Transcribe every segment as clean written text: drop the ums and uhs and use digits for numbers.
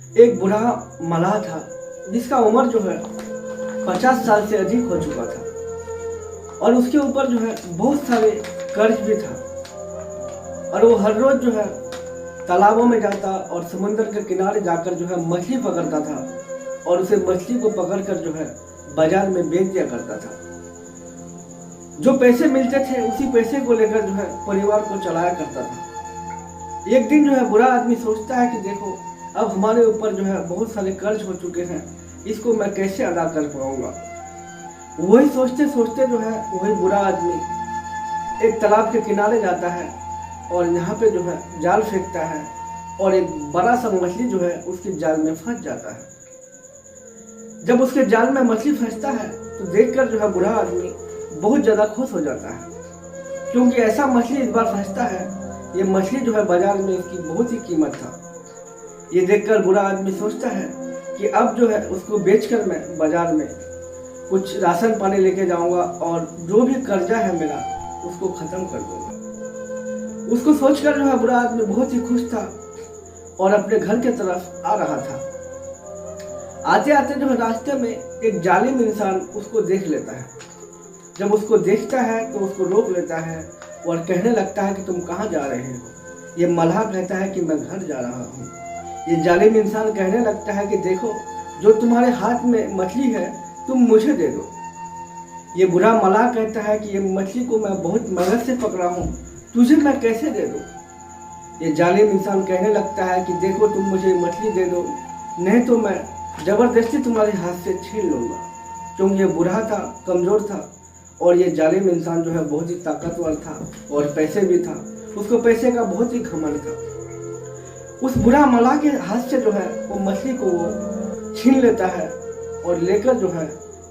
एक बूढ़ा मलाह था जिसका उम्र जो है 50 साल से अधिक हो चुका था और उसके ऊपर जो है बहुत सारे कर्ज भी था। और वो हर रोज जो है तालाबों में जाता और समंदर के किनारे जाकर जो है मछली पकड़ता था और उसे मछली को पकड़कर जो है बाजार में बेच दिया करता था। जो पैसे मिलते थे उसी पैसे को लेकर जो है परिवार को चलाया करता था। एक दिन जो है बुरा आदमी सोचता है कि देखो अब हमारे ऊपर जो है बहुत सारे कर्ज हो चुके हैं, इसको मैं कैसे अदा कर पाऊंगा। वही सोचते सोचते जो है वही बुरा आदमी एक तालाब के किनारे जाता है और यहाँ पे जो है जाल फेंकता है और एक बड़ा सा मछली जो है उसके जाल में फंस जाता है। जब उसके जाल में मछली फंसता है तो देखकर जो है बुरा आदमी बहुत ज्यादा खुश हो जाता है, क्योंकि ऐसा मछली इस बार फंसता है। ये मछली जो है बाजार में उसकी बहुत ही कीमत था। ये देखकर बुरा आदमी सोचता है कि अब जो है उसको बेचकर मैं बाजार में कुछ राशन पानी लेके जाऊंगा और जो भी कर्जा है मेरा उसको खत्म कर दूंगा। उसको सोचकर जो है बुरा आदमी बहुत ही खुश था और अपने घर के तरफ आ रहा था। आते आते जो है रास्ते में एक जालिम इंसान उसको देख लेता है। जब उसको देखता है तो उसको रोक लेता है और कहने लगता है कि तुम कहाँ जा रहे हो। ये मल्लाह कहता है कि मैं घर जा रहा हूँ। ये जालिम इंसान कहने लगता है कि देखो जो तुम्हारे हाथ में मछली है तुम मुझे दे दो। ये बुरा मल्लाह कहता है कि ये मछली को मैं बहुत मेहनत से पकड़ा हूँ, तुझे मैं कैसे दे दूँ। ये जालिम इंसान कहने लगता है कि देखो तुम मुझे मछली दे दो, नहीं तो मैं जबरदस्ती तुम्हारे हाथ से छीन लूंगा। क्योंकि ये बुरा था, कमजोर था और ये जालिम इंसान जो है बहुत ही ताकतवर था और पैसे भी था। उसको पैसे का बहुत ही घमंड था। उस बुरा मल्लाह के हाथ से जो है वो मछली को वो छीन लेता है और लेकर जो है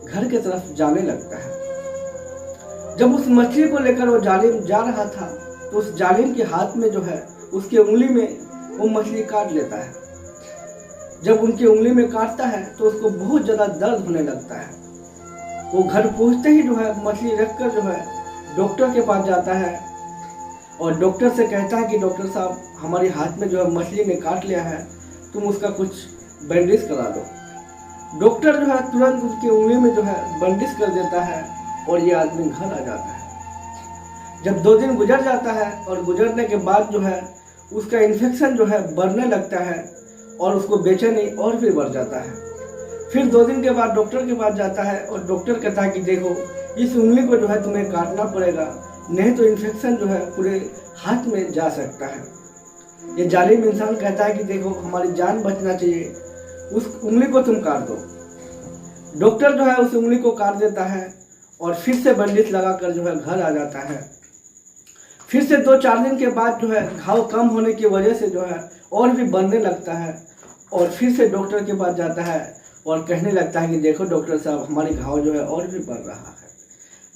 घर के तरफ जाने लगता है। जब उस मछली को लेकर वो जालिम जा रहा था तो उस जालिम के हाथ में जो है उसकी उंगली में वो मछली काट लेता है। जब उनकी उंगली में काटता है तो उसको बहुत ज्यादा दर्द होने लगता है। वो घर पहुंचते ही जो है मछली रखकर जो है डॉक्टर के पास जाता है और डॉक्टर से कहता है कि डॉक्टर साहब हमारे हाथ में जो है मछली ने काट लिया है, तुम उसका कुछ बैंडेज करा दो। डॉक्टर जो है तुरंत उसकी उंगली में जो है बैंडेज कर देता है और ये आदमी घर आ जाता है। जब 2 दिन गुजर जाता है और गुजरने के बाद जो है उसका इन्फेक्शन जो है बढ़ने लगता है और उसको बेचैनी और भी बढ़ जाता है। फिर 2 दिन के बाद डॉक्टर के पास जाता है और डॉक्टर कहता है कि देखो इस उंगली को जो है तुम्हें काटना पड़ेगा, नहीं तो इन्फेक्शन जो है पूरे हाथ में जा सकता है। ये जालिम इंसान कहता है कि देखो हमारी जान बचना चाहिए, उस उंगली को तुम काट दो। डॉक्टर जो है उस उंगली को काट देता है और फिर से बैंडेज लगाकर जो है घर आ जाता है। फिर से 2-4 दिन के बाद जो है घाव कम होने की वजह से जो है और भी बढ़ने लगता है और फिर से डॉक्टर के पास जाता है और कहने लगता है कि देखो डॉक्टर साहब हमारी घाव जो है और भी बढ़ रहा है।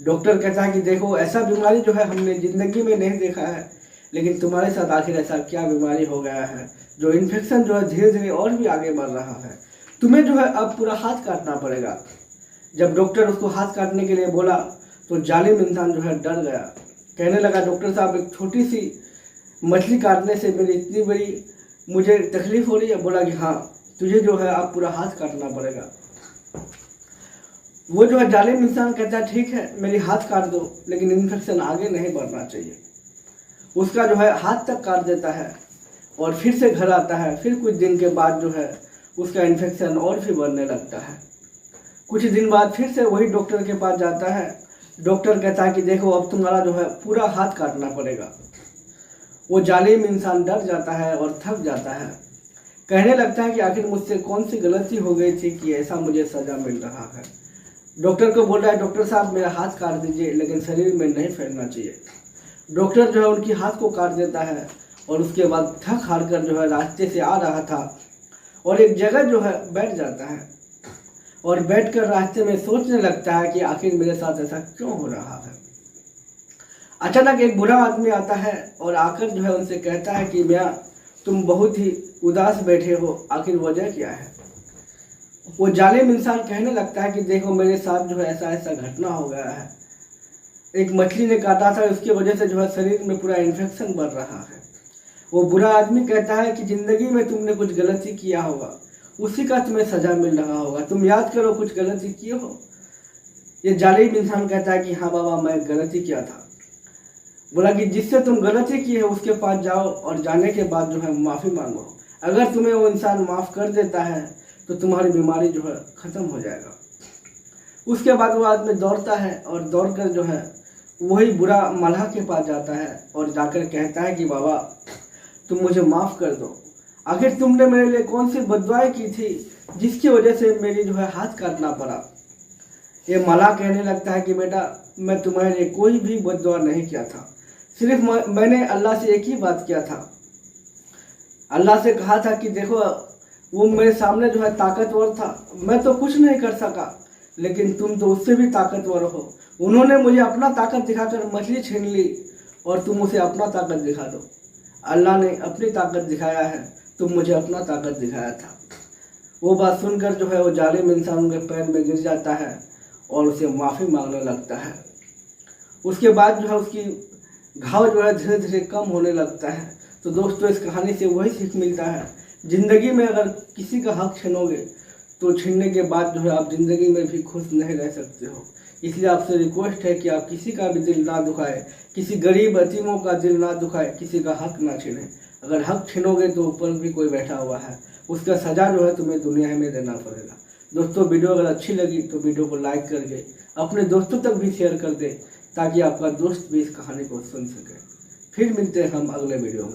डॉक्टर कहता है कि देखो ऐसा बीमारी जो है हमने जिंदगी में नहीं देखा है, लेकिन तुम्हारे साथ आखिर ऐसा क्या बीमारी हो गया है जो इन्फेक्शन जो है धीरे धीरे और भी आगे बढ़ रहा है, तुम्हें जो है अब पूरा हाथ काटना पड़ेगा। जब डॉक्टर उसको हाथ काटने के लिए बोला तो जालिम इंसान जो है डर गया। कहने लगा डॉक्टर साहब एक छोटी सी मछली काटने से मेरी इतनी बड़ी मुझे तकलीफ हो रही है। बोला कि हाँ तुझे जो है आप पूरा हाथ काटना पड़ेगा। वो जो है जालिम इंसान कहता है ठीक है मेरी हाथ काट दो, लेकिन इन्फेक्शन आगे नहीं बढ़ना चाहिए। उसका जो है हाथ तक काट देता है और फिर से घर आता है। फिर कुछ दिन के बाद जो है उसका इन्फेक्शन और भी बढ़ने लगता है। कुछ दिन बाद फिर से वही डॉक्टर के पास जाता है। डॉक्टर कहता है कि देखो अब तुम्हारा जो है पूरा हाथ काटना पड़ेगा। वो जालिम इंसान डर जाता है और थक जाता है। कहने लगता है कि आखिर मुझसे कौन सी गलती हो गई थी कि ऐसा मुझे सजा मिल रहा है। डॉक्टर को बोल रहा है डॉक्टर साहब मेरा हाथ काट दीजिए, लेकिन शरीर में नहीं फैलना चाहिए। डॉक्टर जो है उनकी हाथ को काट देता है और उसके बाद थक हार कर जो है रास्ते से आ रहा था और एक जगह जो है बैठ जाता है और बैठकर रास्ते में सोचने लगता है कि आखिर मेरे साथ ऐसा क्यों हो रहा है। अचानक एक बुरा आदमी आता है और आकर जो है उनसे कहता है कि मियाँ तुम बहुत ही उदास बैठे हो, आखिर वजह क्या है। वो जालिम इंसान कहने लगता है कि देखो मेरे साथ जो है ऐसा ऐसा घटना हो गया है। एक मछली ने काटा था, उसकी वजह से जो है शरीर में पूरा इन्फेक्शन बढ़ रहा है। वो बुरा आदमी कहता है कि जिंदगी में तुमने कुछ गलती किया होगा, उसी का तुम्हें सजा मिल रहा होगा। तुम याद करो कुछ गलती किए हो। ये जालिम इंसान कहता है कि हाँ बाबा मैं गलती किया था। बोला कि जिससे तुम गलती की है उसके पास जाओ और जाने के बाद जो है माफ़ी मांगो। अगर तुम्हें वो इंसान माफ़ कर देता है तो तुम्हारी बीमारी जो है ख़त्म हो जाएगा। उसके बाद वो आदमी दौड़ता है और दौड़कर जो है वही बुरा मल्लाह के पास जाता है और जाकर कहता है कि बाबा तुम मुझे माफ़ कर दो। आखिर तुमने मेरे लिए कौन सी बददुआएं की थी जिसकी वजह से मेरी जो है हाथ काटना पड़ा। ये मल्लाह कहने लगता है कि बेटा मैं तुम्हारे लिए कोई भी बददुआ नहीं किया था, सिर्फ मैंने अल्लाह से एक ही बात किया था। अल्लाह से कहा था कि देखो वो मेरे सामने जो है ताकतवर था, मैं तो कुछ नहीं कर सका, लेकिन तुम तो उससे भी ताकतवर हो। उन्होंने मुझे अपना ताकत दिखाकर मछली छीन ली और तुम उसे अपना ताकत दिखा दो। अल्लाह ने अपनी ताकत दिखाया है, तुम मुझे अपना ताकत दिखाया था। वो बात सुनकर जो है वो जालिम इंसान उनके पैर में गिर जाता है और उसे माफ़ी मांगने लगता है। उसके बाद जो है उसकी घाव जो है धीरे धीरे कम होने लगता है। तो दोस्तों इस कहानी से वही सीख मिलता है, ज़िंदगी में अगर किसी का हक छीनोगे तो छीनने के बाद जो है आप ज़िंदगी में भी खुश नहीं रह सकते हो। इसलिए आपसे रिक्वेस्ट है कि आप किसी का भी दिल ना दुखाए, किसी गरीब यतीमों का दिल ना दुखाए, किसी का हक ना छीने। अगर हक छीनोगे तो ऊपर भी कोई बैठा हुआ है, उसका सज़ा जो है तुम्हें दुनिया में देना पड़ेगा। दोस्तों वीडियो अगर अच्छी लगी तो वीडियो को लाइक करके अपने दोस्तों तक भी शेयर कर दे ताकि आपका दोस्त भी इस कहानी को सुन सके। फिर मिलते हैं हम अगले वीडियो में।